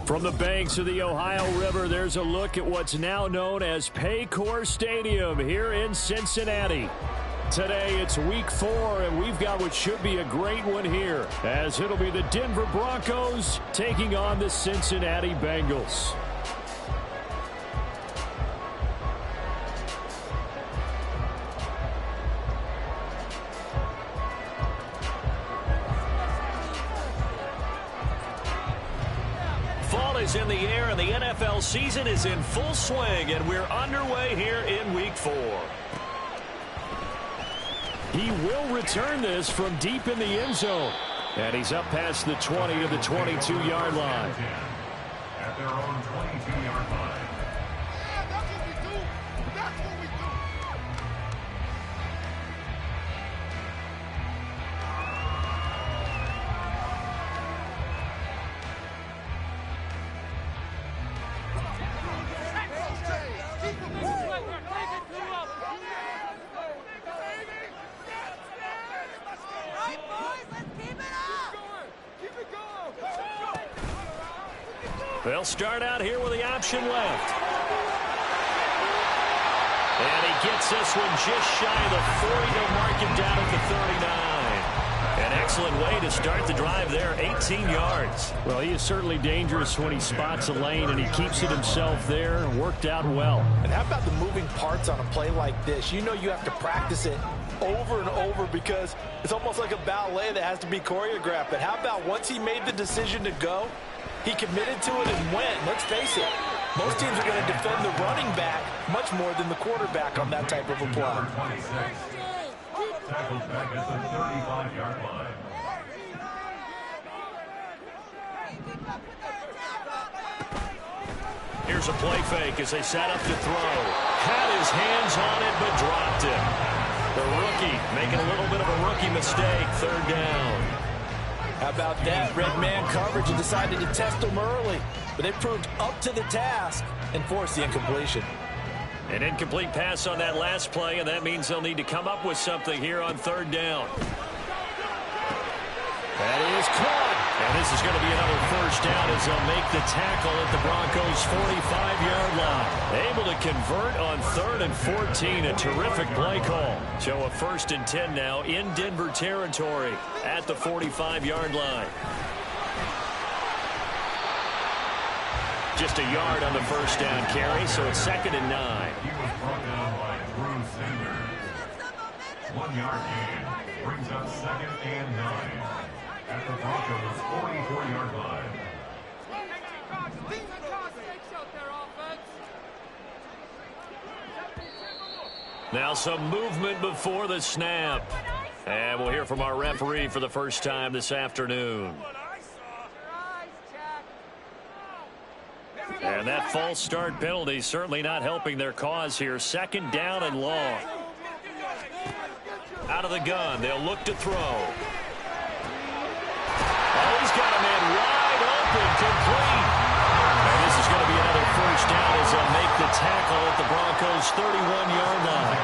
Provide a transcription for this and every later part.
From the banks of the Ohio River, there's a look at what's now known as Paycor Stadium here in Cincinnati. Today, it's week 4, and we've got what should be a great one here, as it'll be the Denver Broncos taking on the Cincinnati Bengals. Fall is in the air, and the NFL season is in full swing, and we're underway here in week 4. He will return this from deep in the end zone. And he's up past the 20 to the 22-yard line. At their own 22-yard line. That's what we do. That's what we do. They'll start out here with the option left. And he gets this one just shy of the 40. They'll mark him down at the 39. An excellent way to start the drive there, 18 yards. Well, he is certainly dangerous when he spots a lane, and he keeps it himself there. Worked out well. And how about the moving parts on a play like this? You know you have to practice it over and over because it's almost like a ballet that has to be choreographed. But how about once he made the decision to go, he committed to it and went. Let's face it, most teams are going to defend the running back much more than the quarterback on that type of a play. Tackled back at the 35-yard line. Here's a play fake as they set up to throw. Had his hands on it, but dropped it. The rookie making a little bit of a rookie mistake, third down. How about that? Red man coverage and decided to test him early. But they proved up to the task and forced the incompletion. An incomplete pass on that last play, and that means they'll need to come up with something here on third down. That is caught. And this is going to be another first down as they'll make the tackle at the Broncos' 45-yard line. Able to convert on 3rd and 14. A terrific play call. So a 1st and 10 now in Denver territory at the 45-yard line. Just a yard on the first down carry, so it's 2nd and 9. He was brought down by Drew Sanders. 1 yard gain brings up 2nd and 9. At the Broncos' 44-yard line. Now some movement before the snap. And we'll hear from our referee for the first time this afternoon. And that false start penalty certainly not helping their cause here. 2nd down and long. Out of the gun, they'll look to throw. Oh, he's got a man wide open, complete. And this is going to be another first down as they'll make the tackle at the Broncos' 31-yard line.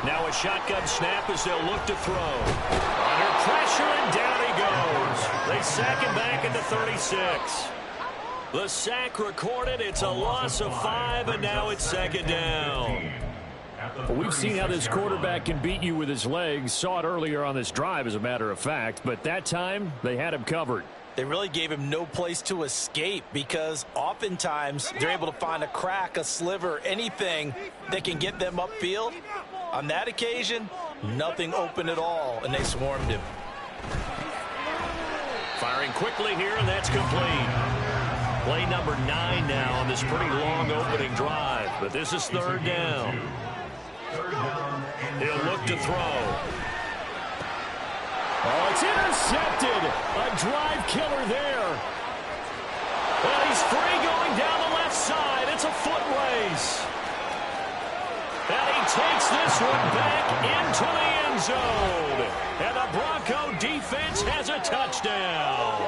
Now a shotgun snap as they'll look to throw. Under pressure, and down he goes. They sack him back at the 36. The sack recorded. It's a loss of 5, and now it's 2nd down. Well, we've seen how this quarterback can beat you with his legs. Saw it earlier on this drive, as a matter of fact. But that time, they had him covered. They really gave him no place to escape because oftentimes they're able to find a crack, a sliver, anything that can get them upfield. On that occasion, nothing open at all, and they swarmed him. Firing quickly here, and that's complete. Play number 9 now on this pretty long opening drive. But this is 3rd down. He'll look to throw. Oh, it's intercepted. A drive killer there. Well, he's free going down the left side. It's a foot race. And he takes this one back into the end zone. And the Bronco defense has a touchdown.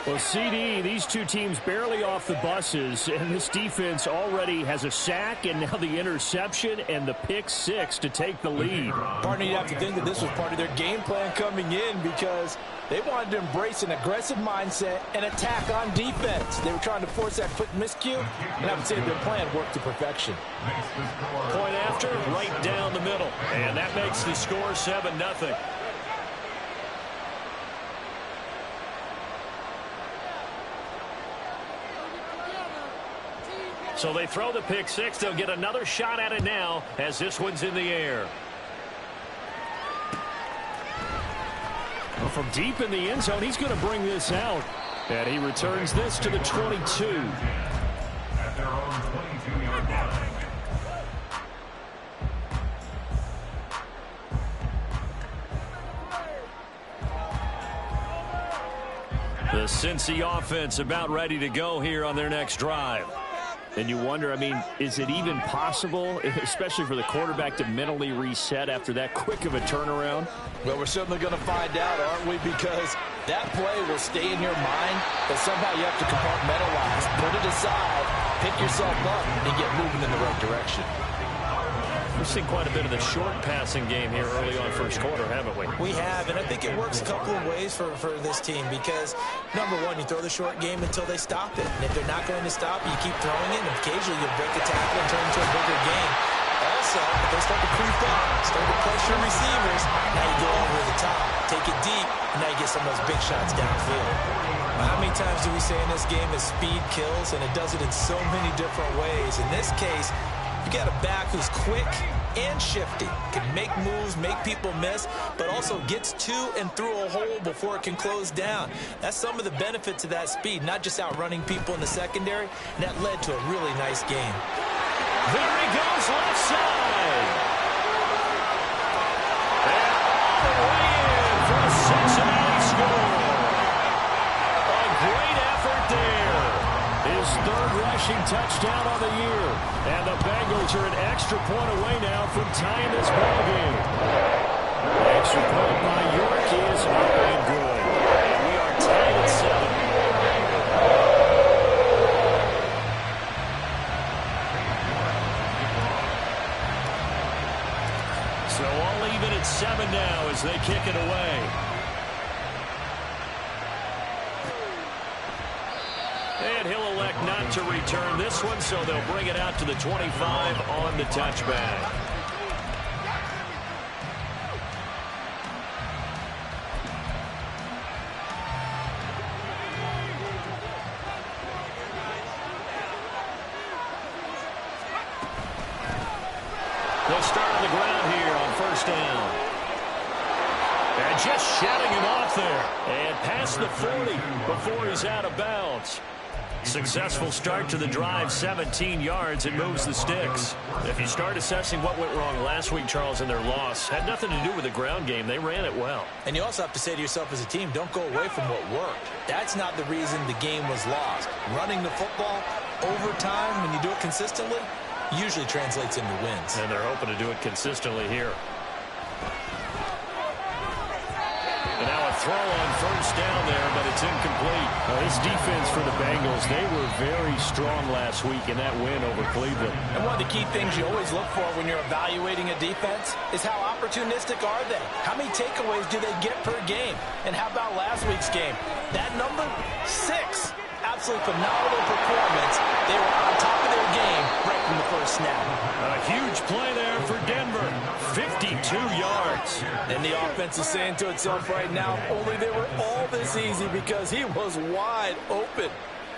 Well, CD, these two teams barely off the buses, and this defense already has a sack and now the interception and the pick six to take the lead. Partner, you have to think that this was part of their game plan coming in because they wanted to embrace an aggressive mindset and attack on defense. They were trying to force that quick miscue, and I would say their plan worked to perfection. Point after, right down the middle. And that makes the score 7-0. So they throw the pick six. They'll get another shot at it now as this one's in the air. Well, from deep in the end zone, he's going to bring this out. And he returns this to the 22. At their own 22-yard line. The Cincy offense about ready to go here on their next drive. And you wonder, I mean, is it even possible, especially for the quarterback, to mentally reset after that quick of a turnaround? Well, we're certainly going to find out, aren't we? Because that play will stay in your mind, but somehow you have to compartmentalize, put it aside, pick yourself up, and get moving in the right direction. We've seen quite a bit of the short passing game here early on first quarter, haven't we? We have, and I think it works a couple of ways for this team because, number one, you throw the short game until they stop it. And if they're not going to stop, you keep throwing it, and occasionally you'll break a tackle and turn it into a bigger game. Also, if they start to creep up, start to pressure receivers, now you go over the top, take it deep, and now you get some of those big shots downfield. How many times do we say in this game that speed kills, and it does it in so many different ways? In this case, you got a back who's quick and shifty, can make moves, make people miss, but also gets to and through a hole before it can close down. That's some of the benefits of that speed, not just outrunning people in the secondary, and that led to a really nice game. There he goes, left side. And all the way in for a Cincinnati score. A great effort there. His third rushing touchdown on the year. And the Bengals are an extra point away now from tying this ballgame. The extra point by York is up and good. And we are tied at 7. So all even at 7 now as they kick it away. And he'll elect not to return this one, so they'll bring it out to the 25 on the touchback. They'll start on the ground here on first down. And just shutting him off there. And past the 40 before he's out of bounds. Successful start to the drive, 17 yards, and moves the sticks. If you start assessing what went wrong last week, Charles, in their loss, had nothing to do with the ground game. They ran it well. And you also have to say to yourself as a team, don't go away from what worked. That's not the reason the game was lost. Running the football over time, when you do it consistently, usually translates into wins. And they're hoping to do it consistently here. And now a throw on first down there, but it's incomplete. This defense for the Bengals, they were very strong last week in that win over Cleveland. And one of the key things you always look for when you're evaluating a defense is how opportunistic are they? How many takeaways do they get per game? And how about last week's game? That number, 6. Absolutely phenomenal performance. They were on top of their game right from the first snap. A huge play there for Denver. 52 yards. And the offense is saying to itself right now, only they were all this easy because he was wide open.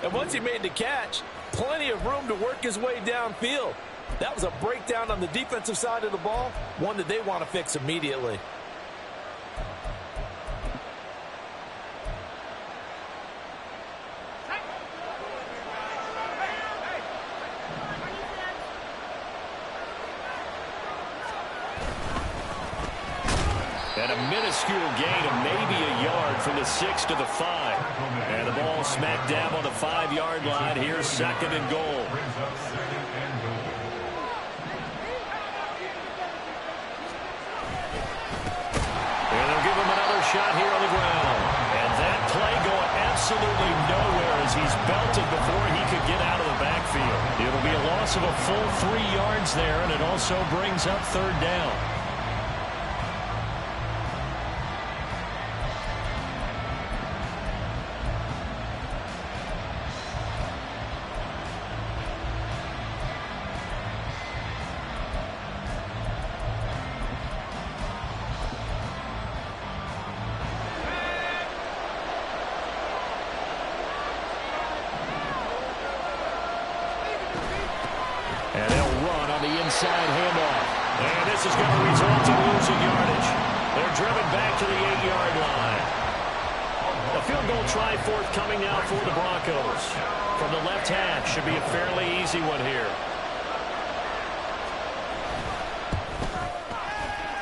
And once he made the catch, plenty of room to work his way downfield. That was a breakdown on the defensive side of the ball, one that they want to fix immediately. And a minuscule gain of maybe a yard from the 6 to the 5. And the ball smack dab on the 5-yard line. Here's second and goal. And they'll give him another shot here on the ground. And that play going absolutely he's belted before he could get out of the backfield. It'll be a loss of a full 3 yards there, and it also brings up third down. And they'll run on the inside handoff. And this is going to result in losing yardage. They're driven back to the 8-yard line. A field goal try forthcoming now for the Broncos. From the left half, should be a fairly easy one here.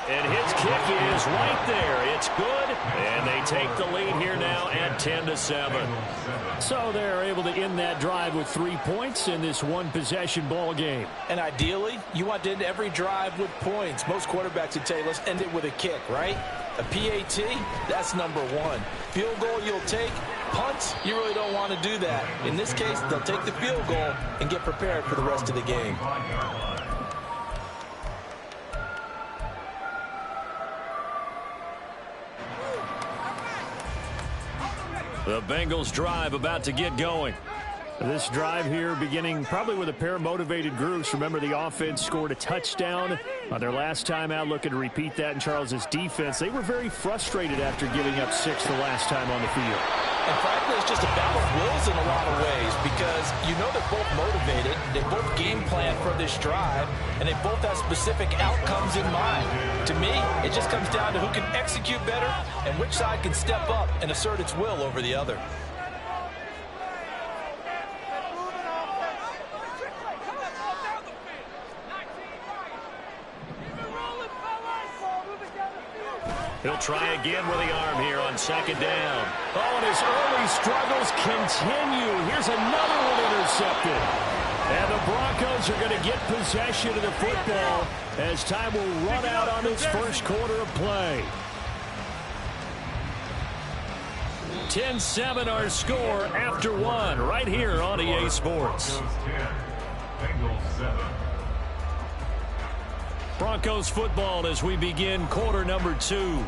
And his kick is right there. It's good. And they take the lead here now at 10-7. So they're able to end that drive with 3 points in this one-possession ball game. And ideally, you want to end every drive with points. Most quarterbacks would tell you, let's end it with a kick, right? A PAT, that's number one. Field goal you'll take. Punts, you really don't want to do that. In this case, they'll take the field goal and get prepared for the rest of the game. The Bengals drive about to get going. This drive here beginning probably with a pair of motivated groups. Remember, the offense scored a touchdown on their last time out, looking to repeat that in Charles's defense. They were very frustrated after giving up 6 the last time on the field. And frankly, it's just a battle of wills in a lot of ways because you know they're both motivated, they both game plan for this drive, and they both have specific outcomes in mind. To me, it just comes down to who can execute better and which side can step up and assert its will over the other. He'll try again with the arm here on second down. Oh, and his early struggles continue. Here's another one intercepted. And the Broncos are going to get possession of the football as time will run out on this first quarter of play. 10-7 our score after one right here on EA Sports. Bengals 7. Broncos football as we begin quarter number 2.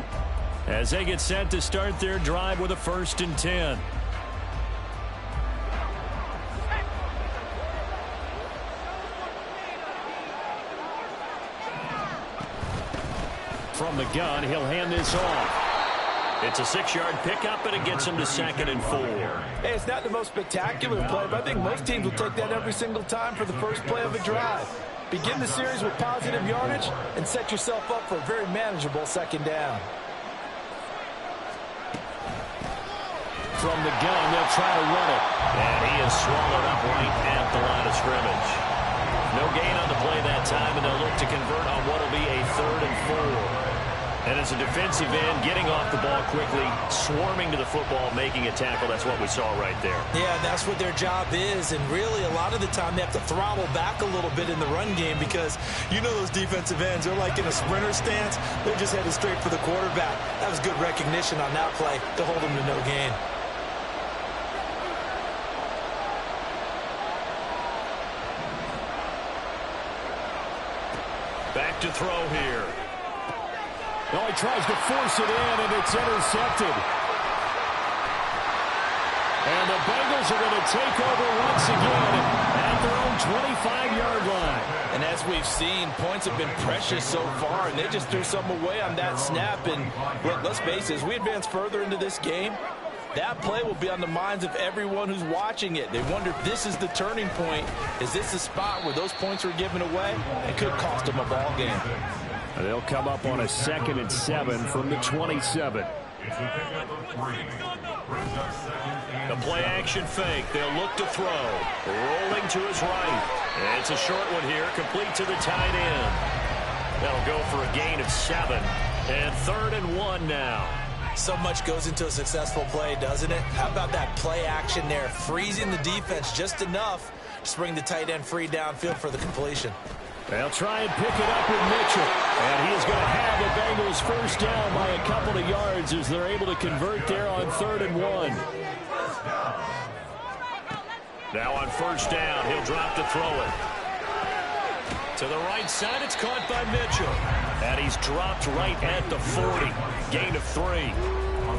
As they get set to start their drive with a 1st and 10. From the gun, he'll hand this off. It's a 6-yard pickup, and it gets him to 2nd and 4. Hey, it's not the most spectacular play, but I think most teams will take that every single time for the first play of a drive. Begin the series with positive yardage and set yourself up for a very manageable 2nd down. From the gun, they'll try to run it. And he is swallowed up right at the line of scrimmage. No gain on the play that time, and they'll look to convert on what will be a 3rd and 4. And as a defensive end, getting off the ball quickly, swarming to the football, making a tackle, that's what we saw right there. Yeah, that's what their job is, and really a lot of the time they have to throttle back a little bit in the run game because you know those defensive ends, they're like in a sprinter stance, they're just headed straight for the quarterback. That was good recognition on that play to hold them to no gain. Back to throw here. Oh, he tries to force it in, and it's intercepted. And the Bengals are going to take over once again at their own 25-yard line. And as we've seen, points have been precious so far, and they just threw some away on that snap. And let's face it, as we advance further into this game, that play will be on the minds of everyone who's watching it. They wonder if this is the turning point. Is this the spot where those points were given away? It could cost them a ball game. They'll come up on a 2nd and 7 from the 27. The play action fake. They'll look to throw. Rolling to his right. And it's a short one here, complete to the tight end. That'll go for a gain of 7. And 3rd and 1 now. So much goes into a successful play, doesn't it? How about that play action there, freezing the defense just enough to bring the tight end free downfield for the completion. They'll try and pick it up with Mitchell. And he is going to have the Bengals first down by a couple of yards as they're able to convert there on 3rd and 1. Now on first down, he'll drop to throw it. To the right side, it's caught by Mitchell. And he's dropped right at the 40. Gain of 3.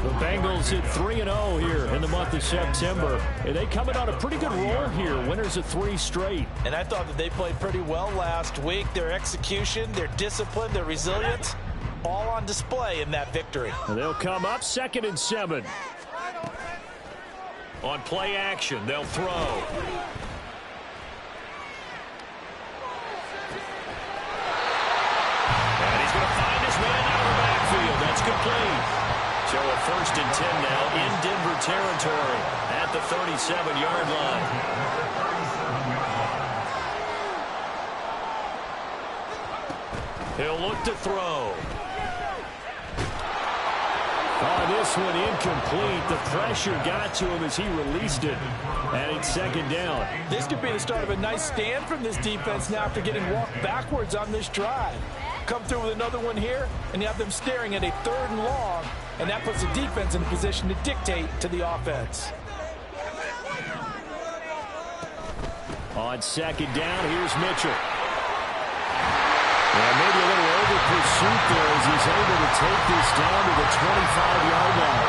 The Bengals hit 3-0 here in the month of September. And they coming on a pretty good roll here. Winners of 3 straight. And I thought that they played pretty well last week. Their execution, their discipline, their resilience, all on display in that victory. And they'll come up 2nd and 7. On play action, they'll throw. And he's going to find his man out of the backfield. That's complete. So a 1st and 10 now in Denver territory at the 37-yard line. He'll look to throw. Oh, this one incomplete. The pressure got to him as he released it. And it's 2nd down. This could be the start of a nice stand from this defense now after getting walked backwards on this drive. Come through with another one here, and you have them staring at a 3rd and long, and that puts the defense in a position to dictate to the offense. On 2nd down, here's Mitchell. And maybe a little over pursuit there as he's able to take this down to the 25-yard line.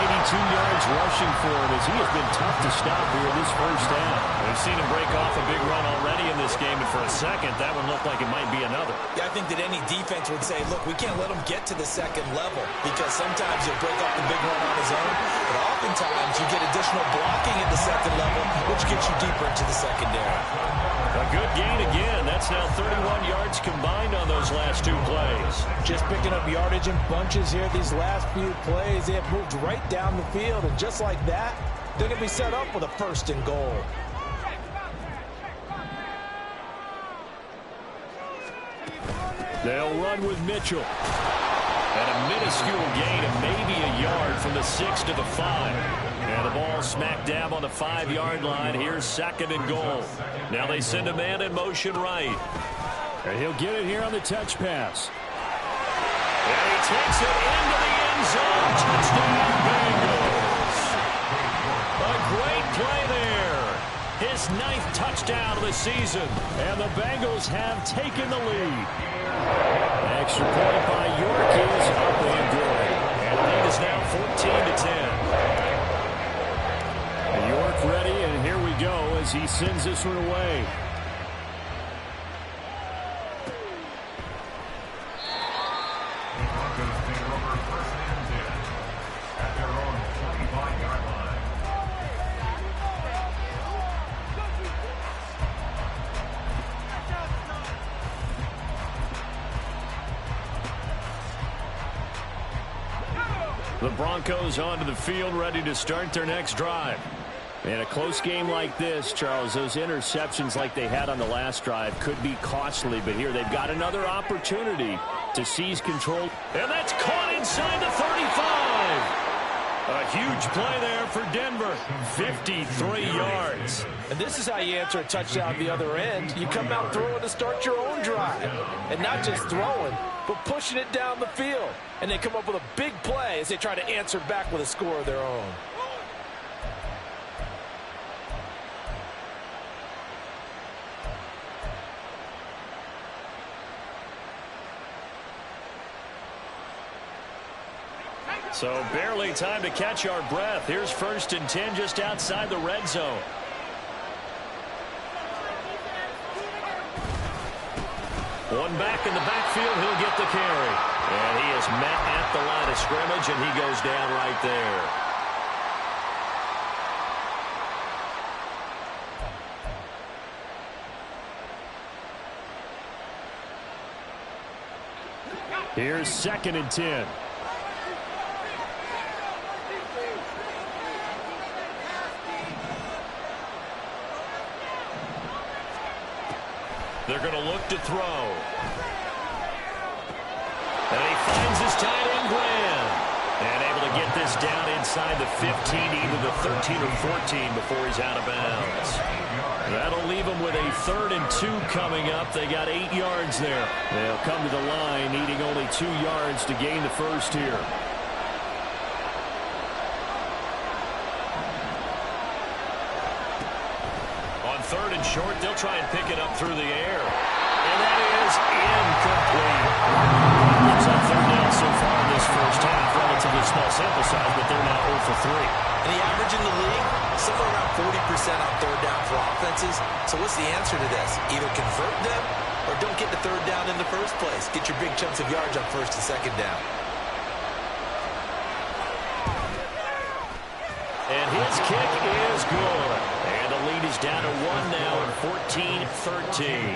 92 yards rushing for him as he has been tough to stop here in this first half. We've seen him break off a big run already in this game, and for a second, that one looked like it might be another. Yeah, I think that any defense would say, look, we can't let him get to the 2nd level because sometimes he'll break off the big run on his own, but oftentimes you get additional blocking at the 2nd level, which gets you deeper into the secondary. A good gain again. That's now 31 yards combined on those last 2 plays. Just picking up yardage in bunches here these last few plays. They have moved right down the field, and just like that, they're going to be set up with a 1st and goal. They'll run with Mitchell. And a minuscule gain of maybe a yard from the 6 to the 5. And the ball smack dab on the 5-yard line. Here's 2nd and goal. Now they send a man in motion right. And he'll get it here on the touch pass. And he takes it into the end zone. Touchdown, Bengals. A great play there. His 9th touchdown of the season. And the Bengals have taken the lead. Extra point by York is up and good. And the lead is now 14-10. York ready, and here we go as he sends this one away. The Broncos take over 1st and 10 at their own 25-yard line. The Broncos onto the field, ready to start their next drive. In a close game like this, Charles, those interceptions like they had on the last drive could be costly, but here they've got another opportunity to seize control. And that's caught inside the 35. A huge play there for Denver. 53 yards. And this is how you answer a touchdown the other end. You come out throwing to start your own drive. And not just throwing, but pushing it down the field. And they come up with a big play as they try to answer back with a score of their own. So barely time to catch our breath. Here's 1st and 10 just outside the red zone. One back in the backfield, he'll get the carry. And he is met at the line of scrimmage, and he goes down right there. Here's 2nd and 10. They're going to look to throw. And he finds his tight end, Graham. And able to get this down inside the 15, either the 13 or 14 before he's out of bounds. That'll leave them with a 3rd and 2 coming up. They got 8 yards there. They'll come to the line needing only 2 yards to gain the first here. third and short. They'll try and pick it up through the air. And that is incomplete. Problems on third down so far in this first half. Relatively small sample size, but they're now 0 for 3. And the average in the league, somewhere around 40% on third down for offenses. So what's the answer to this? Either convert them or don't get the third down in the first place. Get your big chunks of yards on first and second down. And his kick is good. And the lead is down to 1 now at 14-13.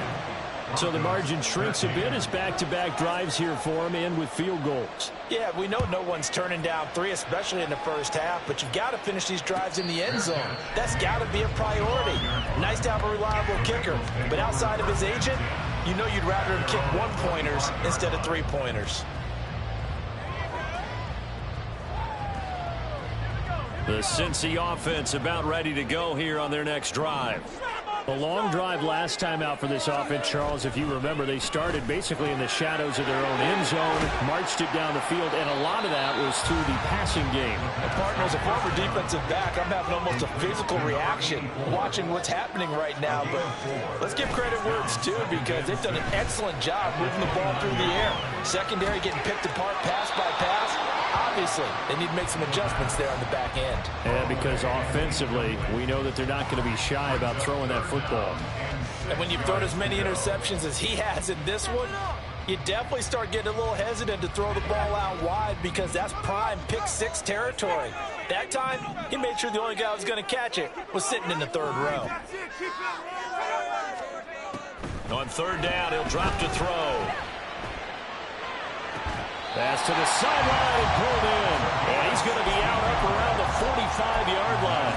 So the margin shrinks a bit as back-to-back drives here for him, and with field goals. Yeah, we know no one's turning down 3, especially in the first half, but you've got to finish these drives in the end zone. That's got to be a priority. Nice to have a reliable kicker, but outside of his agent, you know you'd rather him kick 1-pointers instead of 3-pointers. The Cincy offense about ready to go here on their next drive. A long drive last time out for this offense, Charles. If you remember, they started basically in the shadows of their own end zone, marched it down the field, and a lot of that was through the passing game. And partner, as a former defensive back, I'm having almost a physical reaction watching what's happening right now. But let's give credit where it's due, because they've done an excellent job moving the ball through the air. Secondary getting picked apart pass by pass. Obviously, they need to make some adjustments there on the back end. Yeah, because offensively, we know that they're not going to be shy about throwing that football. And when you've thrown as many interceptions as he has in this one, you definitely start getting a little hesitant to throw the ball out wide, because that's prime pick-6 territory. That time, he made sure the only guy who was going to catch it was sitting in the third row. On third down, he'll drop to throw. Pass to the sideline and pulled in. And he's going to be out up around the 45-yard line.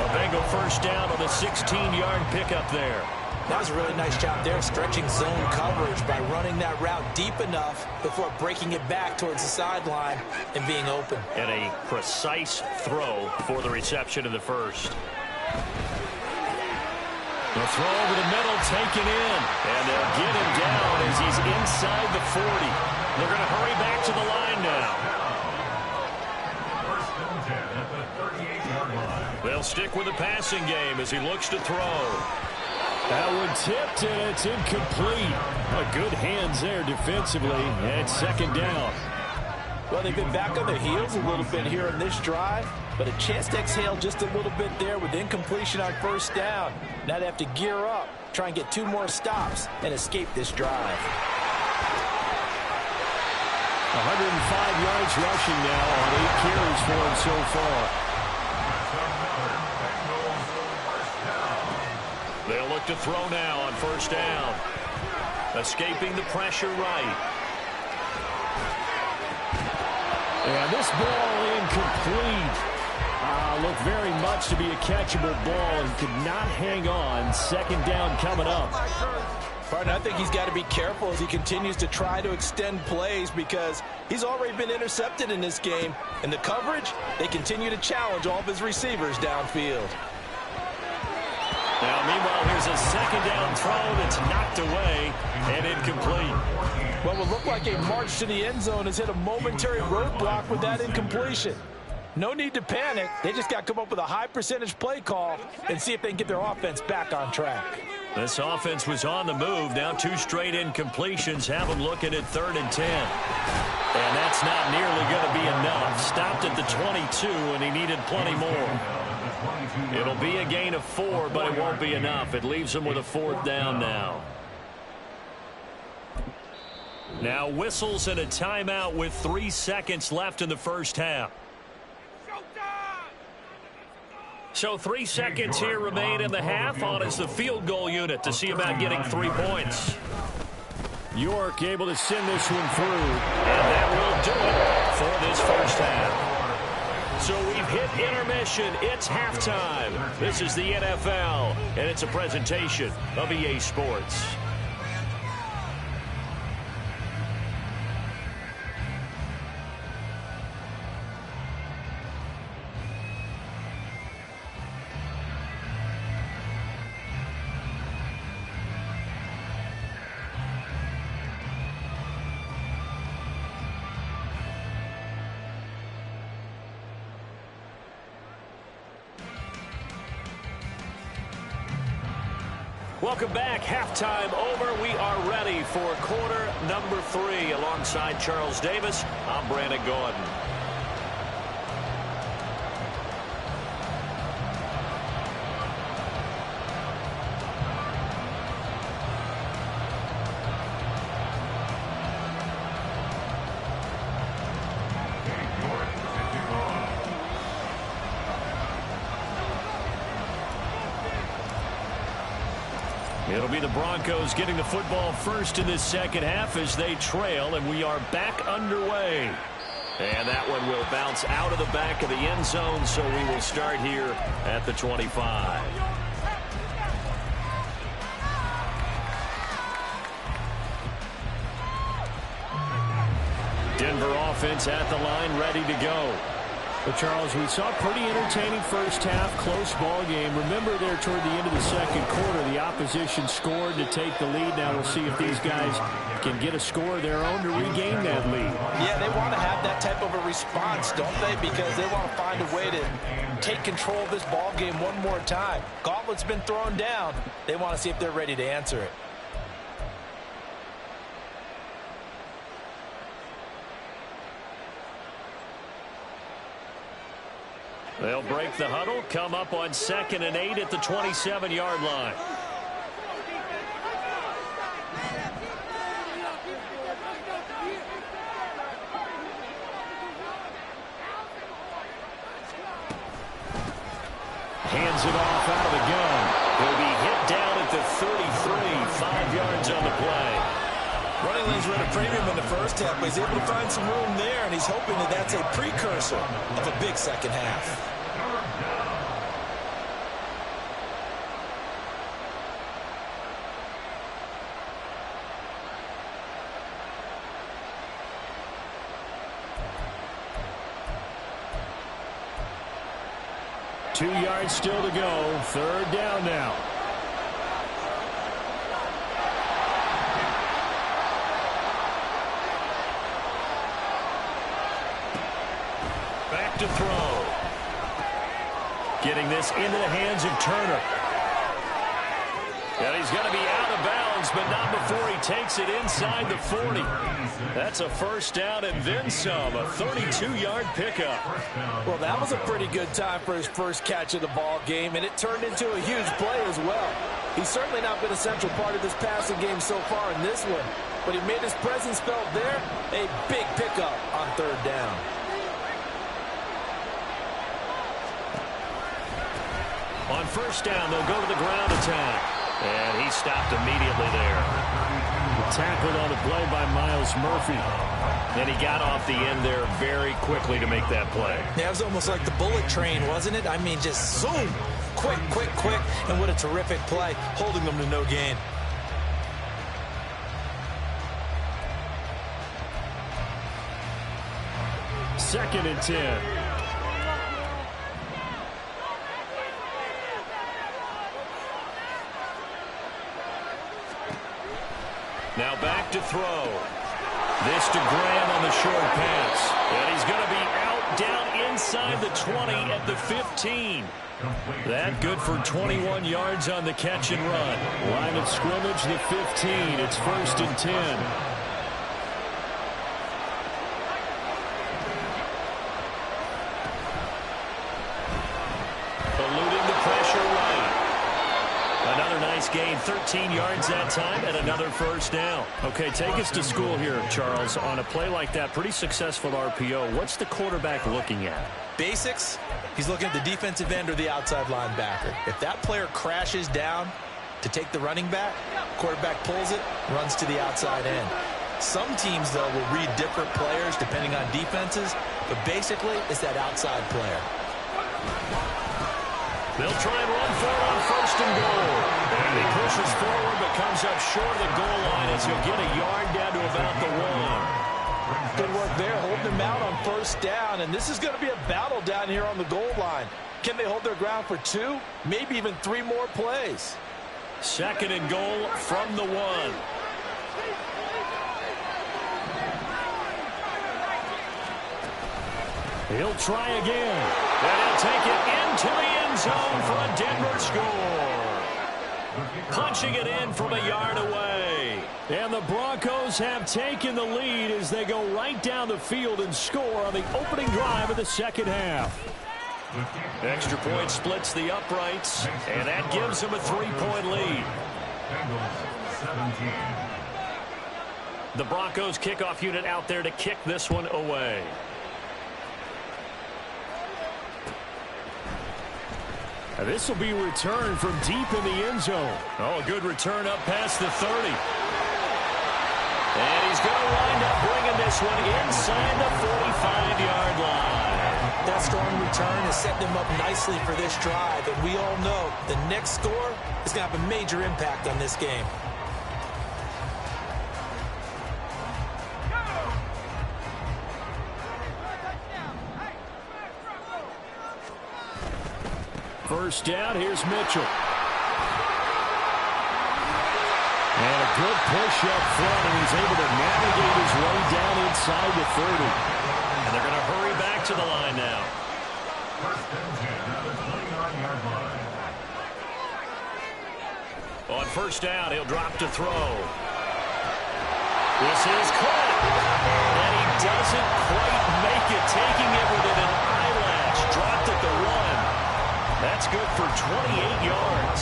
A Bengal first down on the 16-yard pickup there. That was a really nice job there, stretching zone coverage by running that route deep enough before breaking it back towards the sideline and being open. And a precise throw for the reception of the first. The throw over the middle taken in. And they'll get him down as he's inside the 40. They're going to hurry back to the line now. They'll stick with the passing game as he looks to throw. That one tipped, and it's incomplete. Good hands there defensively, and second down. Well, they've been back on their heels a little bit here in this drive, but a chance to exhale just a little bit there with incompletion on first down. Now they have to gear up, try and get 2 more stops, and escape this drive. 105 yards rushing now on 8 carries for him so far. They'll look to throw now on first down. Escaping the pressure right. And this ball incomplete. Looked very much to be a catchable ball and could not hang on. Second down coming up. Partner, I think he's got to be careful as he continues to try to extend plays, because he's already been intercepted in this game. And the coverage, they continue to challenge all of his receivers downfield. Now, meanwhile, here's a second down throw that's knocked away and incomplete. What would look like a march to the end zone has hit a momentary roadblock with that incompletion. No need to panic. They just got to come up with a high percentage play call and see if they can get their offense back on track. This offense was on the move. Now 2 straight incompletions have them looking at 3rd and 10. And that's not nearly going to be enough. Stopped at the 22, and he needed plenty more. It'll be a gain of 4, but it won't be enough. It leaves them with a 4th down now. Now whistles and a timeout with 3 seconds left in the first half. So 3 seconds here remain in the half. On is the field goal unit to see about getting 3 points. York able to send this one through. And that will do it for this first half. So we've hit intermission. It's halftime. This is the NFL, and it's a presentation of EA Sports. Welcome back. Halftime over. We are ready for quarter number 3. Alongside Charles Davis, I'm Brandon Gordon. It'll be the Broncos getting the football first in this second half as they trail, and we are back underway. And that one will bounce out of the back of the end zone, so we will start here at the 25. Denver offense at the line, ready to go. Well, Charles, we saw a pretty entertaining first half, close ball game. Remember there toward the end of the second quarter, the opposition scored to take the lead. Now we'll see if these guys can get a score of their own to regain that lead. Yeah, they want to have that type of a response, don't they? Because they want to find a way to take control of this ball game one more time. Gauntlet's been thrown down. They want to see if they're ready to answer it. They'll break the huddle, come up on 2nd and 8 at the 27-yard line. Hands it off out of the gun. He'll be hit down at the 33, 5 yards on the play. Running lanes were at a premium in the first half, but he's able to find some room there, and he's hoping that that's a precursor of a big second half. Two yards still to go. Third down now. Back to throw. Getting this into the hands of Turner. And he's going to be out of bounds, but not before he takes it inside the 40. That's a first down and then some, a 32-yard pickup. Well, that was a pretty good time for his first catch of the ball game, and it turned into a huge play as well. He's certainly not been a central part of this passing game so far in this one, but he made his presence felt there. A big pickup on third down. On first down, they'll go to the ground attack. And he stopped immediately there. Tackled on the play by Miles Murphy. Then he got off the end there very quickly to make that play. Yeah, it was almost like the bullet train, wasn't it? I mean, just zoom. Quick, quick, quick. And what a terrific play, holding them to no gain. Second and 10. Now back to throw. This to Graham on the short pass. And he's going to be out down inside the 20 at the 15. That good for 21 yards on the catch and run. Line of scrimmage, the 15. It's first and 10. Eluding the pressure right. Another nice gain, 13 yards that time, and another first down. Okay, take us to school here, Charles. On a play like that, pretty successful RPO. What's the quarterback looking at? Basics, he's looking at the defensive end or the outside linebacker. If that player crashes down to take the running back, quarterback pulls it, runs to the outside end. Some teams, though, will read different players depending on defenses, but basically it's that outside player. They'll try and run for it on first and goal. And he pushes forward but comes up short of the goal line as he'll get a yard down to about the 1. Good work there, holding him out on first down. And this is going to be a battle down here on the goal line. Can they hold their ground for 2, maybe even 3 more plays? Second and goal from the 1. He'll try again. And he'll take it into the end zone for a Denver score. Punching it in from a yard away. And the Broncos have taken the lead as they go right down the field and score on the opening drive of the second half. Extra point splits the uprights, and that gives them a 3-point lead. The Broncos kickoff unit out there to kick this one away. This will be returned from deep in the end zone. Oh, a good return up past the 30. And he's going to wind up bringing this one inside the 45-yard line. That strong return is setting them up nicely for this drive, and we all know the next score is going to have a major impact on this game. First down, here's Mitchell. And a good push up front, and he's able to navigate his way down inside the 30. And they're going to hurry back to the line now. First and 10 at the 29-yard line. On first down, he'll drop to throw. This is caught. And he doesn't quite make it, taking it within an eyelash. Dropped at the run. That's good for 28 yards.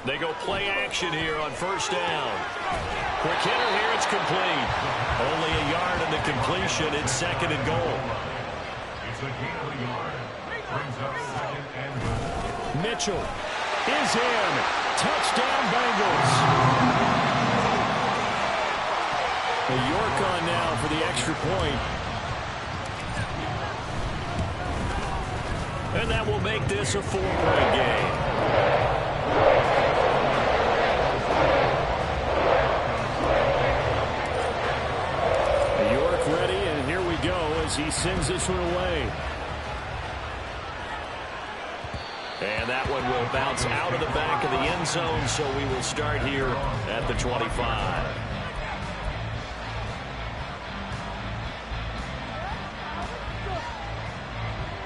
They go play action here on first down. Quick hitter here, it's complete. Only a yard in the completion. It's second and goal. It's a gain of a yard. Brings up second and goal. Mitchell is in. Touchdown, Bengals. York on now for the extra point. And that will make this a 4-point game. York ready, and here we go as he sends this one away. And that one will bounce out of the back of the end zone, so we will start here at the 25.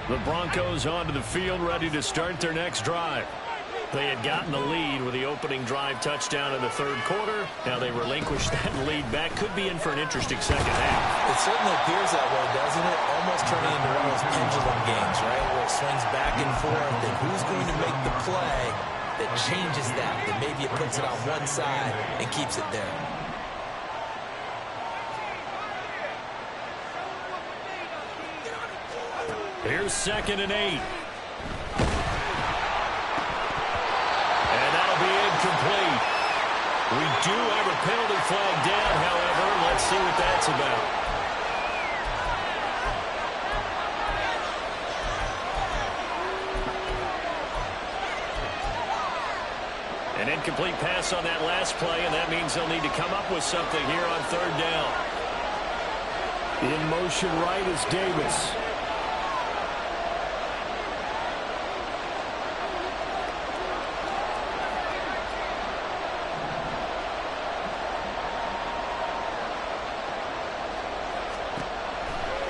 The Broncos onto the field, ready to start their next drive. They had gotten the lead with the opening drive touchdown in the third quarter. Now they relinquished that lead back. Could be in for an interesting second half. It certainly appears that way, doesn't it? Almost turning into one of those pendulum games, right? Where it swings back and forth, and who's going to make the play that changes that maybe it puts it on one side and keeps it there. Here's second and 8. And that'll be incomplete. We do have a penalty flag down, however. Let's see what that's about. An incomplete pass on that last play, and that means they'll need to come up with something here on third down. In motion right is Davis.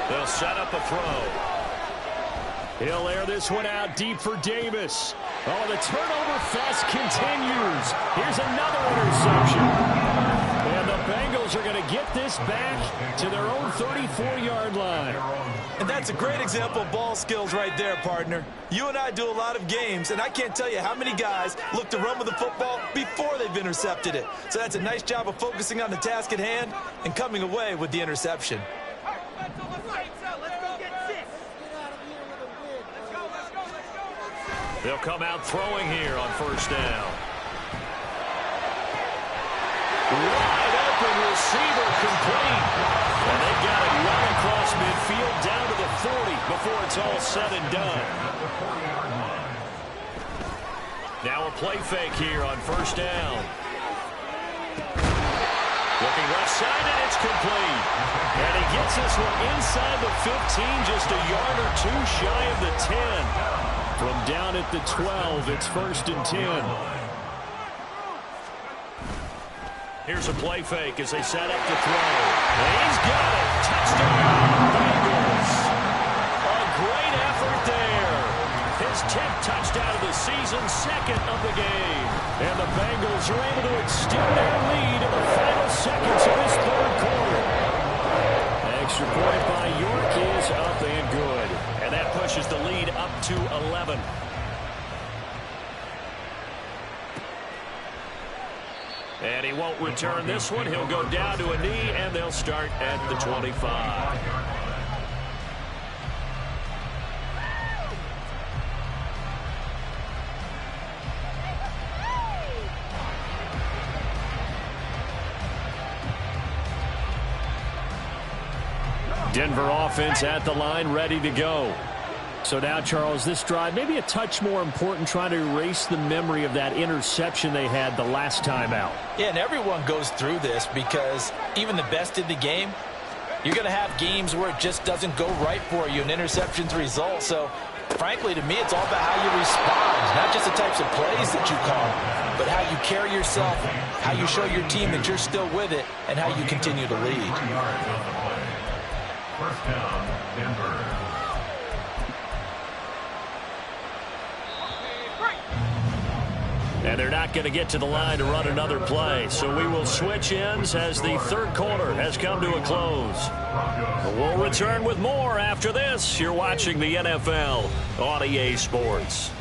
They'll set up a throw. He'll air this one out deep for Davis. Oh, the turnover fest continues. Here's another interception. And the Bengals are going to get this back to their own 34-yard line. And that's a great example of ball skills right there, partner. You and I do a lot of games, and I can't tell you how many guys look to run with the football before they've intercepted it. So that's a nice job of focusing on the task at hand and coming away with the interception. They'll come out throwing here on first down. Wide open receiver complete. And they've got it run across midfield down to the 40 before it's all said and done. Now a play fake here on first down. Looking left side, and it's complete. And he gets this one inside the 15, just a yard or two shy of the 10. From down at the 12, it's first and 10. Here's a play fake as they set up to throw. And he's got it. Touchdown, Bengals. there. His 10th touchdown of the season, second of the game. And the Bengals are able to extend their lead in the final seconds of this third quarter. Extra point by York is up and good. And that pushes the lead up to 11. And he won't return this one. He'll go down to a knee, and they'll start at the 25. Denver offense at the line, ready to go. So now, Charles, this drive maybe a touch more important, trying to erase the memory of that interception they had the last time out. Yeah, and everyone goes through this because even the best in the game, you're going to have games where it just doesn't go right for you, and interceptions result. So, frankly, to me, it's all about how you respond, not just the types of plays that you call, but how you carry yourself, how you show your team that you're still with it, and how you continue to lead. First down, Denver. And they're not going to get to the line to run another play. So we will switch ends as the third quarter has come to a close. We'll return with more after this. You're watching the NFL on EA Sports.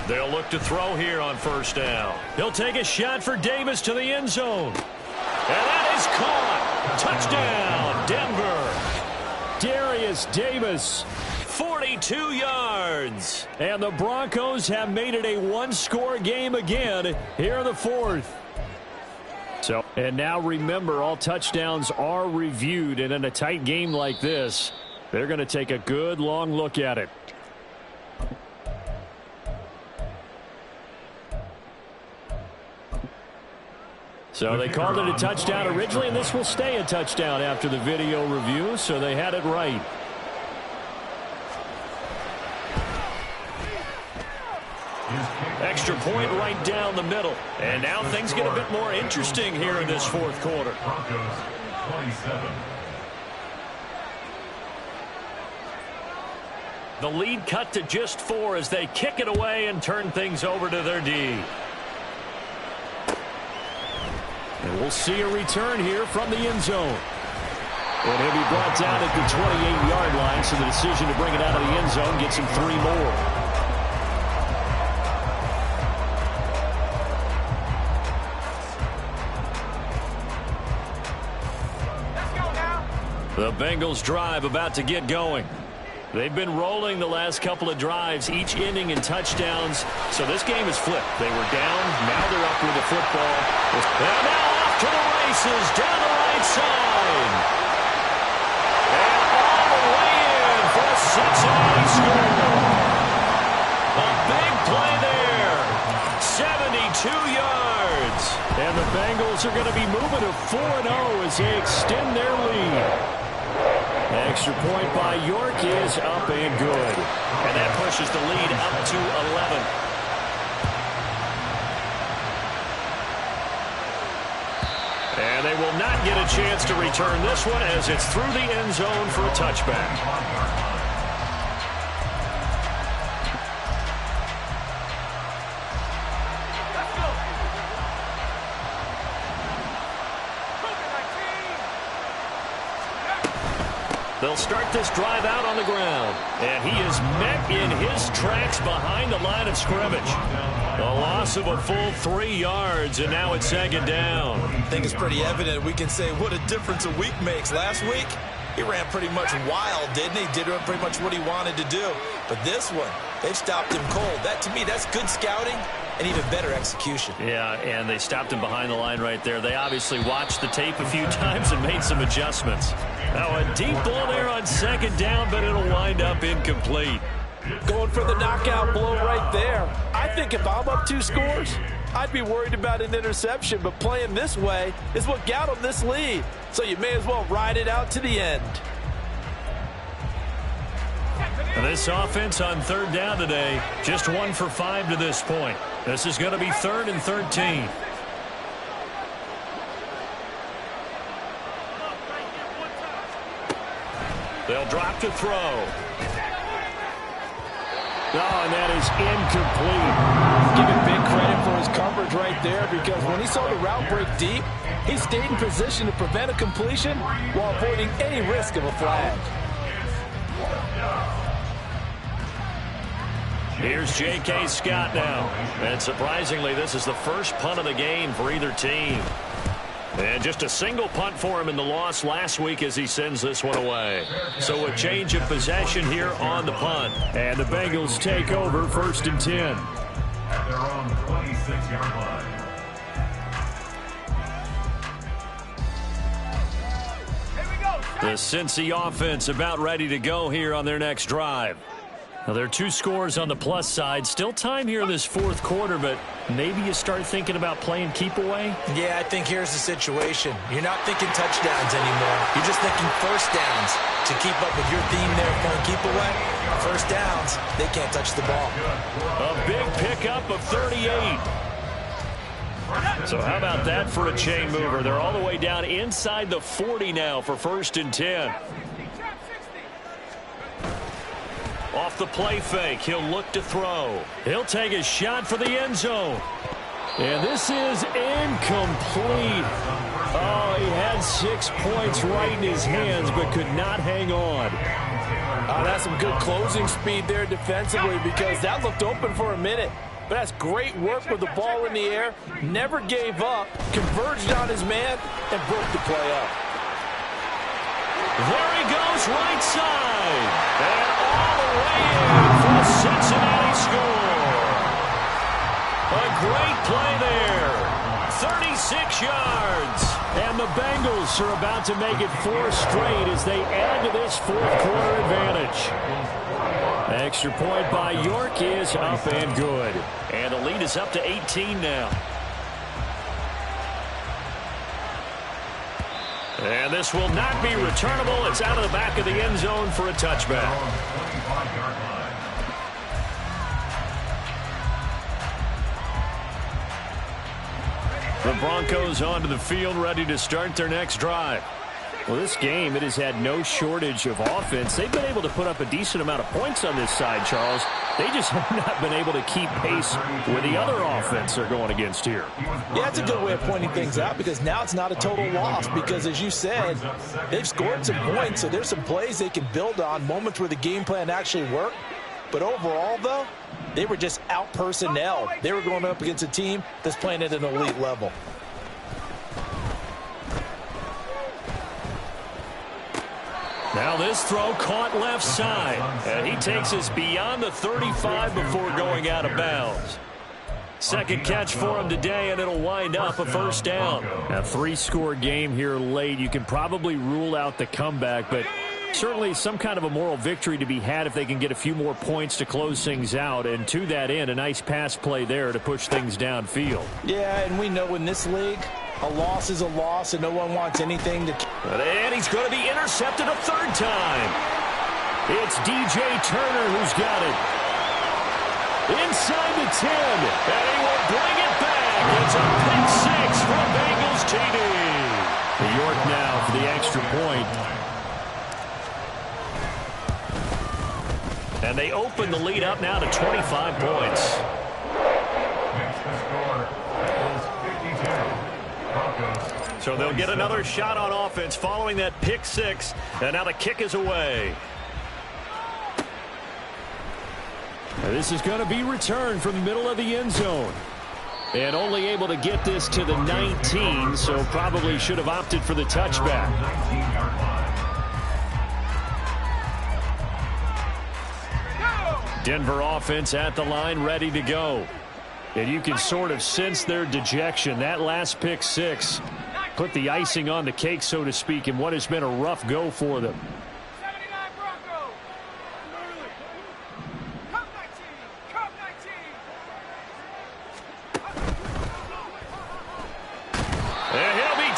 They'll look to throw here on first down. He'll take a shot for Davis to the end zone. And that is caught. Touchdown, Denver. Darius Davis. 42 yards. And the Broncos have made it a one-score game again here in the fourth. So, and now remember, all touchdowns are reviewed, and in a tight game like this, they're going to take a good long look at it. So they called it a touchdown originally, and this will stay a touchdown after the video review, so they had it right. Extra point right down the middle. And now things get a bit more interesting here in this fourth quarter. Broncos 27. The lead cut to just 4 as they kick it away and turn things over to their D. And we'll see a return here from the end zone. And he'll be brought down at the 28-yard line, so the decision to bring it out of the end zone gets him 3 more. The Bengals drive about to get going. They've been rolling the last couple of drives, each ending in touchdowns. So this game is flipped. They were down, now they're up with the football. And now off to the races, down the right side. And all the way in for a Cincinnati score. A big play there. 72 yards. And the Bengals are going to be moving to 4-0 as they extend their lead. Extra point by York is up and good. And that pushes the lead up to 11. And they will not get a chance to return this one as it's through the end zone for a touchback. They'll start this drive out on the ground. And he is met in his tracks behind the line of scrimmage. A loss of a full 3 yards, and now it's second down. I think it's pretty evident. We can say what a difference a week makes. Last week, he ran pretty much wild, didn't he? Did pretty much what he wanted to do. But this one, they've stopped him cold. That, to me, that's good scouting and even better execution. Yeah, and they stopped him behind the line right there. They obviously watched the tape a few times and made some adjustments. Now a deep ball there on second down, but it'll wind up incomplete. Going for the knockout blow right there. I think if I'm up 2 scores, I'd be worried about an interception, but playing this way is what got them this lead. So you may as well ride it out to the end. This offense on third down today, just 1 for 5 to this point. This is going to be 3rd and 13. They'll drop to throw. Oh, and that is incomplete. Give him big credit for his coverage right there, because when he saw the route break deep, he stayed in position to prevent a completion while avoiding any risk of a flag. Here's J.K. Scott now. And surprisingly, this is the first punt of the game for either team. And just a single punt for him in the loss last week as he sends this one away. So a change of possession here on the punt. And the Bengals take over 1st and 10. At their own 26-yard line. The Cincy offense about ready to go here on their next drive. Now, there are 2 scores on the plus side. Still time here in this 4th quarter, but maybe you start thinking about playing keep away? Yeah, I think here's the situation. You're not thinking touchdowns anymore. You're just thinking first downs. To keep up with your theme there playing keep away, first downs, they can't touch the ball. A big pickup of 38. So how about that for a chain mover? They're all the way down inside the 40 now for 1st and 10. Off the play fake, he'll look to throw. He'll take a shot for the end zone. And this is incomplete. Oh, he had 6 points right in his hands, but could not hang on. Oh, that's some good closing speed there defensively, because that looked open for a minute. But that's great work with the ball in the air. Never gave up, converged on his man, and broke the play up. There he goes, right side. And all the way in for a Cincinnati score. A great play there. 36 yards. And the Bengals are about to make it 4 straight as they add to this 4th quarter advantage. Extra point by York is up and good. And the lead is up to 18 now. And this will not be returnable. It's out of the back of the end zone for a touchback. The Broncos onto the field, ready to start their next drive. Well, this game, it has had no shortage of offense. They've been able to put up a decent amount of points on this side, Charles. They just have not been able to keep pace with the other offense they're going against here. Yeah, that's a good way of pointing things out, because now it's not a total loss, because as you said, they've scored some points, so there's some plays they can build on, moments where the game plan actually worked. But overall, though, they were just out-personnel. They were going up against a team that's playing at an elite level. Now this throw caught left side. And he takes us beyond the 35 before going out of bounds. Second catch for him today, and it'll wind up a 1st down. A 3-score game here late. You can probably rule out the comeback, but certainly some kind of a moral victory to be had if they can get a few more points to close things out. And to that end, a nice pass play there to push things downfield. Yeah, and we know in this league, a loss is a loss, and no one wants anything to... And he's going to be intercepted a 3rd time. It's DJ Turner who's got it. Inside the 10. And he will bring it back. It's a pick 6 for Bengals TD. New York now for the extra point. And they open the lead up now to 25 points. Next to score is 52. So they'll get another shot on offense following that pick 6. And now the kick is away. And this is going to be returned from the middle of the end zone. And only able to get this to the 19, so probably should have opted for the touchback. Denver offense at the line, ready to go. And you can sort of sense their dejection. That last pick 6 put the icing on the cake, so to speak, in what has been a rough go for them.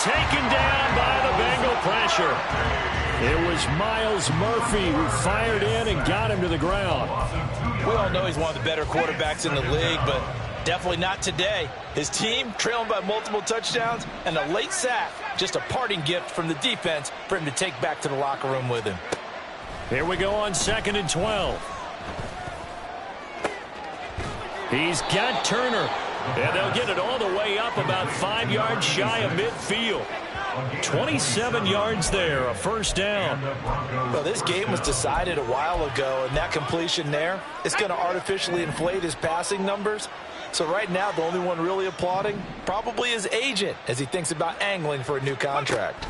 taken down by the Bengal pressure. It was Miles Murphy who fired in and got him to the ground. We all know he's one of the better quarterbacks in the league, but definitely not today. His team trailing by multiple touchdowns and a late sack. Just a parting gift from the defense for him to take back to the locker room with him. Here we go on 2nd and 12. He's got Turner. And they'll get it all the way up about 5 yards shy of midfield. 27 yards there, a first down. Well, this game was decided a while ago, and that completion there is going to artificially inflate his passing numbers. So right now, the only one really applauding probably his agent as he thinks about angling for a new contract.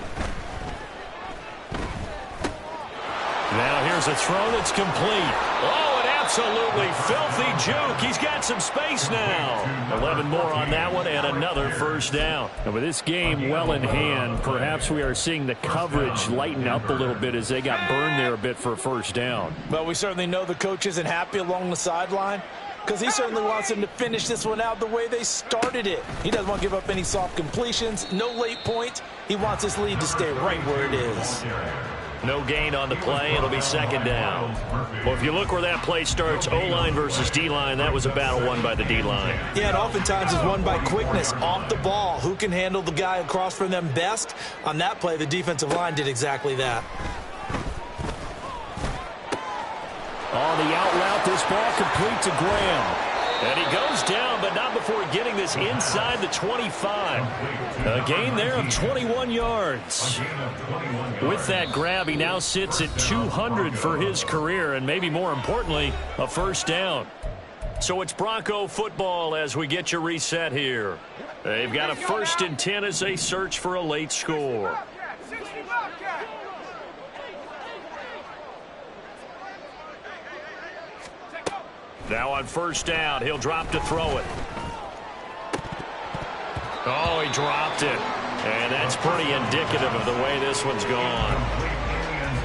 Now here's a throw that's complete. Oh, an absolutely filthy juke. He's got some space now. 11 more on that one and another first down. And with this game well in hand, perhaps we are seeing the coverage lighten up a little bit as they got burned there a bit for a first down. But we certainly know the coach isn't happy along the sideline because he certainly wants them to finish this one out the way they started it. He doesn't want to give up any soft completions, no late points. He wants his lead to stay right where it is. No gain on the play. It'll be second down. Well, if you look where that play starts, O-line versus D-line, that was a battle won by the D-line. Yeah, and oftentimes it's won by quickness, off the ball. Who can handle the guy across from them best? On that play, the defensive line did exactly that. On the out route, this ball complete to Graham. And he goes down, but not before getting this inside the 25. A gain there of 21 yards. With that grab, he now sits at 200 for his career, and maybe more importantly, a first down. So it's Bronco football as we get you reset here. They've got a 1st and 10 as they search for a late score. Now on first down, he'll drop to throw it. Oh, he dropped it. And that's pretty indicative of the way this one's gone.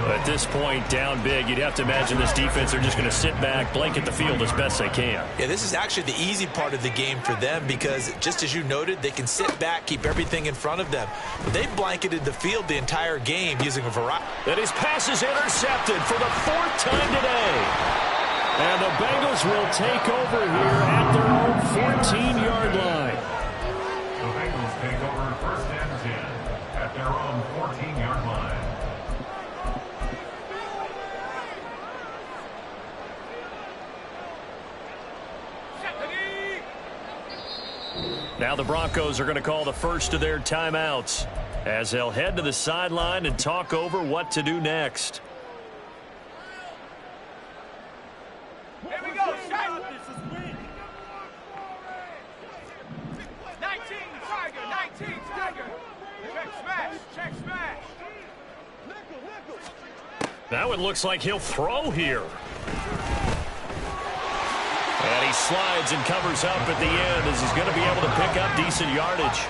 At this point, down big, you'd have to imagine this defense are just going to sit back, blanket the field as best they can. Yeah, this is actually the easy part of the game for them because, just as you noted, they can sit back, keep everything in front of them. But they've blanketed the field the entire game using a variety. And his pass is intercepted for the 4th time today. And the Bengals will take over here at their own 14-yard line. The Bengals take over 1st and 10 at their own 14-yard line. Now the Broncos are going to call the first of their timeouts as they'll head to the sideline and talk over what to do next. Here we go, shot. 19, Tiger, 19, Tiger. Check smash. That one looks like he'll throw here. And he slides and covers up at the end as he's going to be able to pick up decent yardage.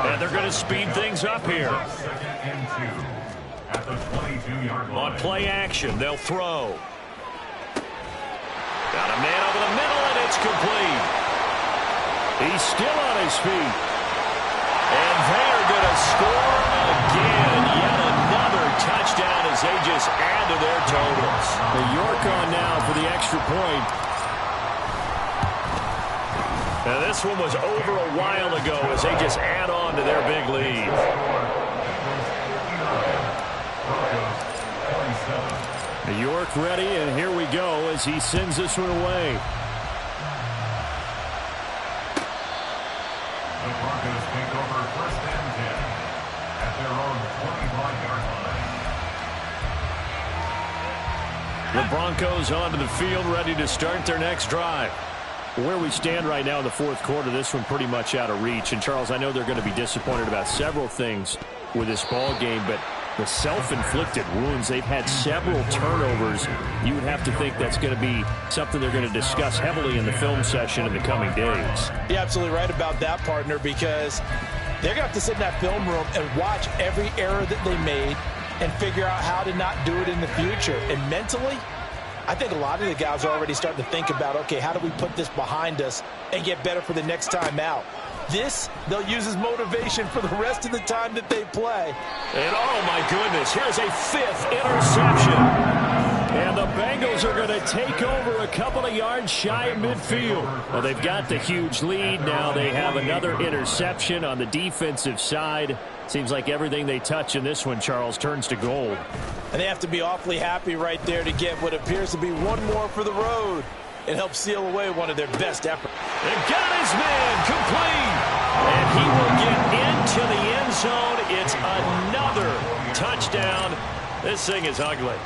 And they're going to speed things up here. 2nd and 2 at the 22-yard line. On play action, they'll throw. Got a man over the middle, and it's complete. He's still on his feet. And they're going to score again. Yet another touchdown as they just add to their totals. The York on now for the extra point. Now this one was over a while ago as they just add on to their big lead. The York ready, and here we go as he sends this one away. The Broncos take over 1st and 10 at their own 25-yard line. The Broncos onto the field, ready to start their next drive. Where we stand right now in the 4th quarter, this one pretty much out of reach. And, Charles, I know they're going to be disappointed about several things with this ball game, but the self-inflicted wounds, they've had several turnovers. You would have to think that's going to be something they're going to discuss heavily in the film session in the coming days. You're absolutely right about that, partner, because they're going to have to sit in that film room and watch every error that they made and figure out how to not do it in the future. And mentally, I think a lot of the guys are already starting to think about, okay, how do we put this behind us and get better for the next time out? This, they'll use as motivation for the rest of the time that they play. And oh my goodness, here's a 5th interception. And the Bengals are going to take over a couple of yards shy of midfield. Well, they've got the huge lead. Now they have another interception on the defensive side. Seems like everything they touch in this one, Charles, turns to gold. And they have to be awfully happy right there to get what appears to be one more for the road. It helps seal away one of their best efforts. They've got his man complete. And he will get into the end zone. It's another touchdown. This thing is ugly.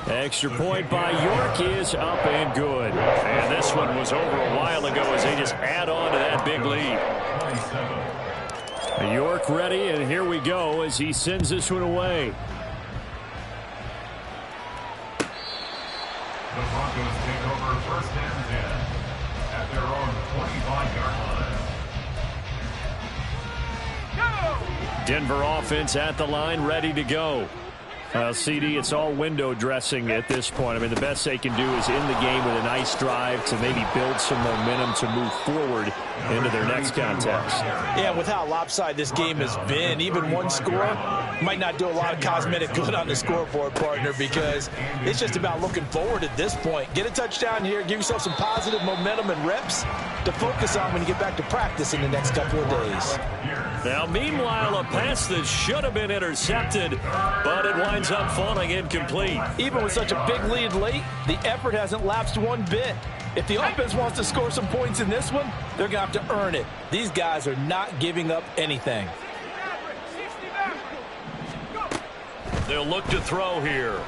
Extra point by York is up and good. And this one was over a while ago as they just add on to that big lead. York ready, and here we go as he sends this one away. The Broncos take over 1st and 10 at their own 25-yard line. Denver offense at the line, ready to go. CD, it's all window dressing at this point. I mean, the best they can do is end the game with a nice drive to maybe build some momentum to move forward into their next contest. Yeah, with how lopsided this game has been, even one score might not do a lot of cosmetic good on the scoreboard, partner, because it's just about looking forward at this point. Get a touchdown here, give yourself some positive momentum and reps to focus on when you get back to practice in the next couple of days. Now, meanwhile, a pass that should have been intercepted, but it winds up falling incomplete. Even with such a big lead late, the effort hasn't lapsed one bit. If the offense wants to score some points in this one, they're going to have to earn it. These guys are not giving up anything. They'll look to throw here.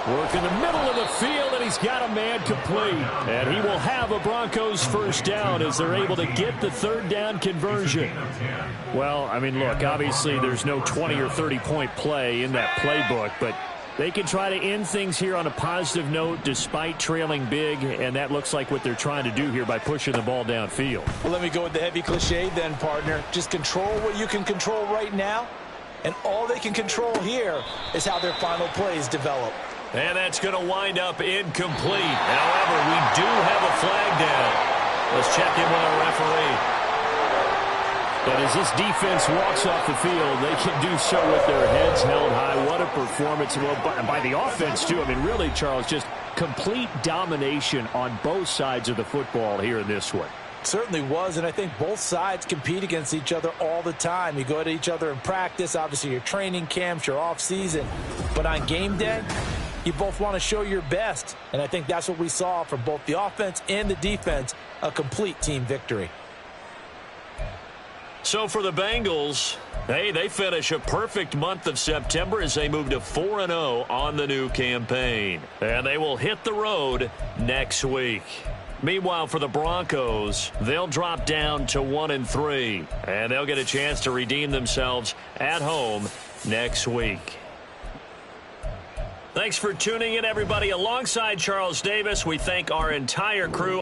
Work in the middle of the field, and he's got a man complete. And he will have a Broncos first down as they're able to get the 3rd down conversion. Well, I mean, look, obviously there's no 20 or 30-point play in that playbook, but they can try to end things here on a positive note despite trailing big, and that looks like what they're trying to do here by pushing the ball downfield. Well, let me go with the heavy cliche then, partner. Just control what you can control right now, and all they can control here is how their final plays develop. And that's going to wind up incomplete. However, we do have a flag down. Let's check in with our referee. And as this defense walks off the field, they can do so with their heads held high. What a performance. Well, by the offense, too. I mean, really, Charles, just complete domination on both sides of the football here in this one. Certainly was, and I think both sides compete against each other all the time. You go at each other in practice, obviously your training camps, your off-season. But on game day, you both want to show your best, and I think that's what we saw from both the offense and the defense, a complete team victory. So for the Bengals, hey, they finish a perfect month of September as they move to 4-0 on the new campaign. And they will hit the road next week. Meanwhile, for the Broncos, they'll drop down to 1-3, and they'll get a chance to redeem themselves at home next week. Thanks for tuning in, everybody. Alongside Charles Davis, we thank our entire crew.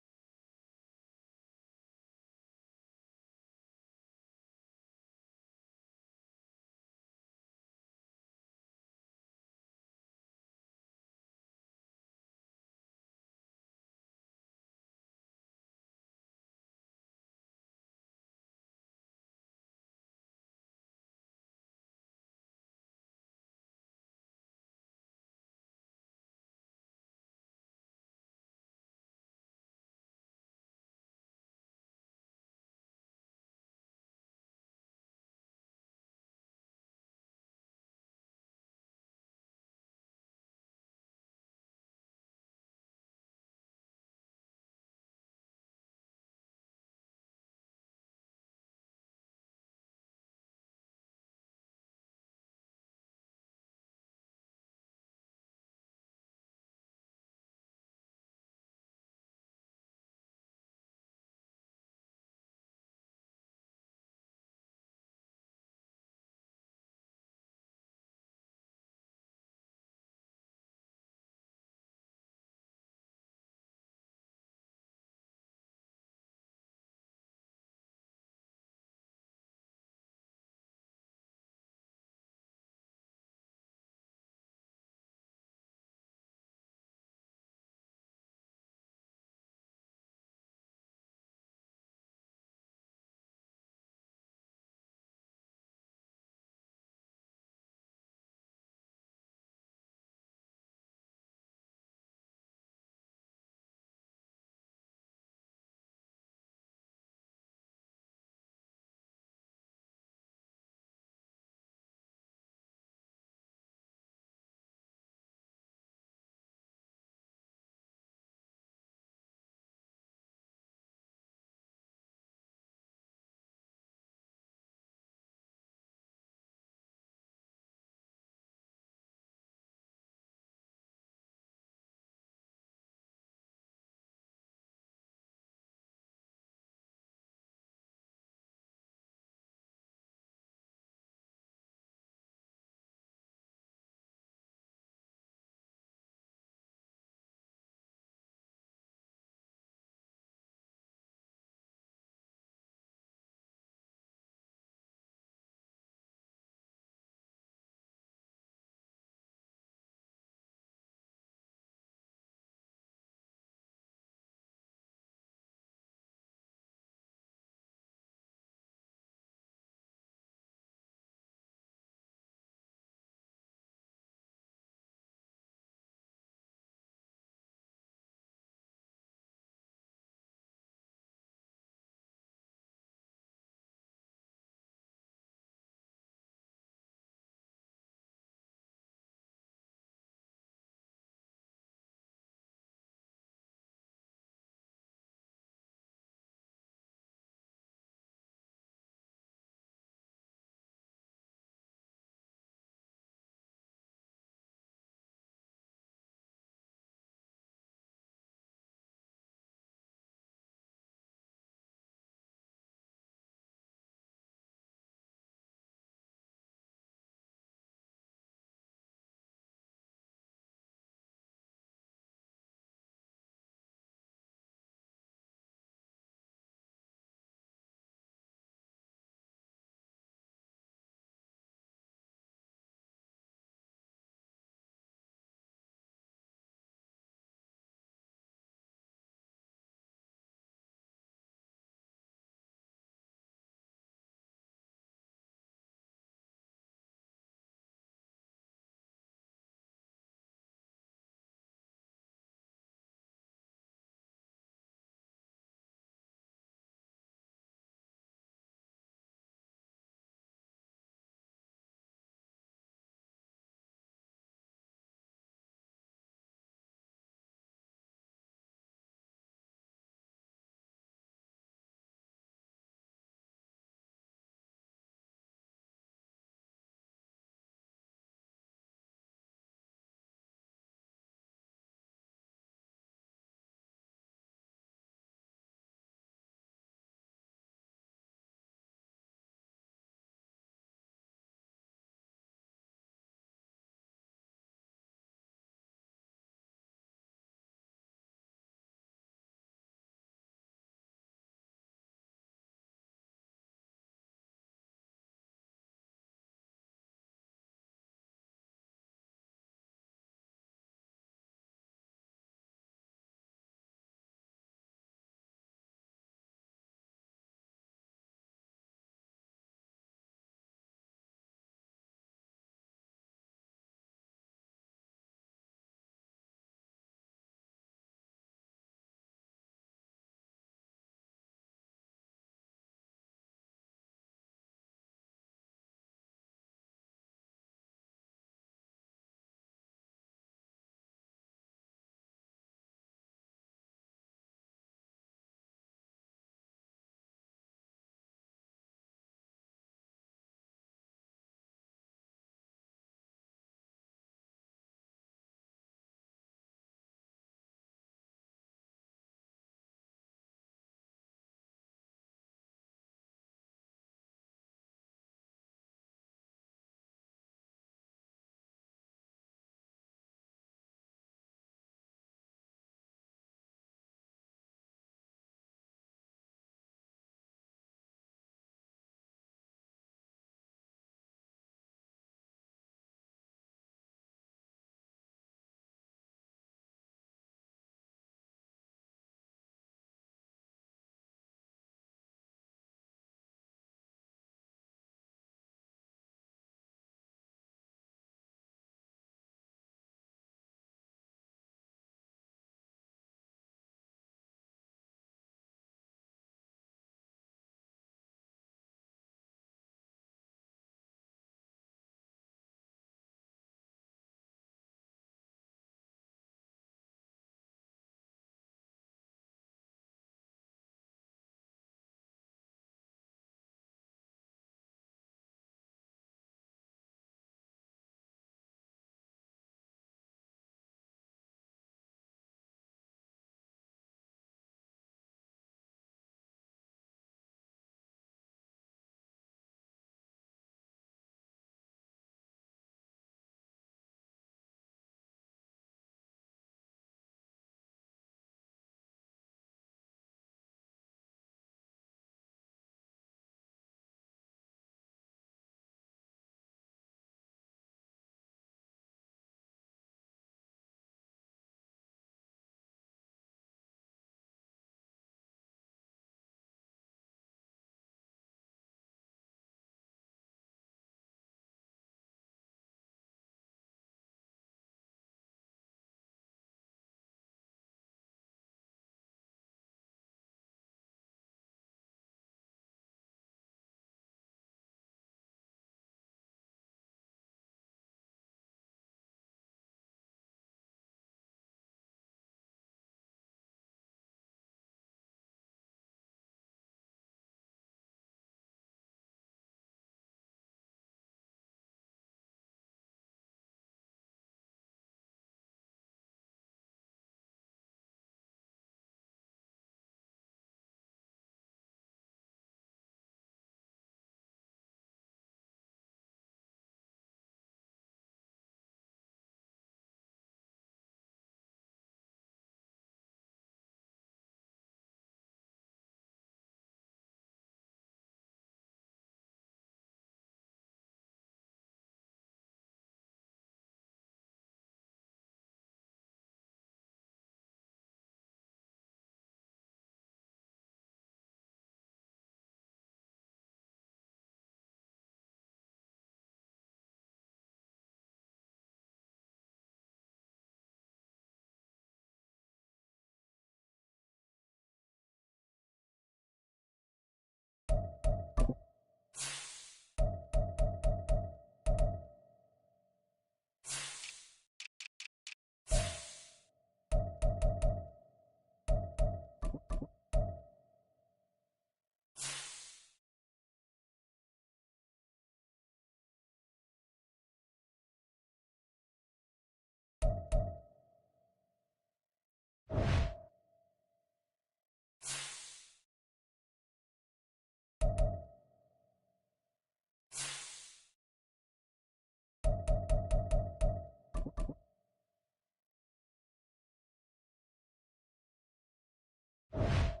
it.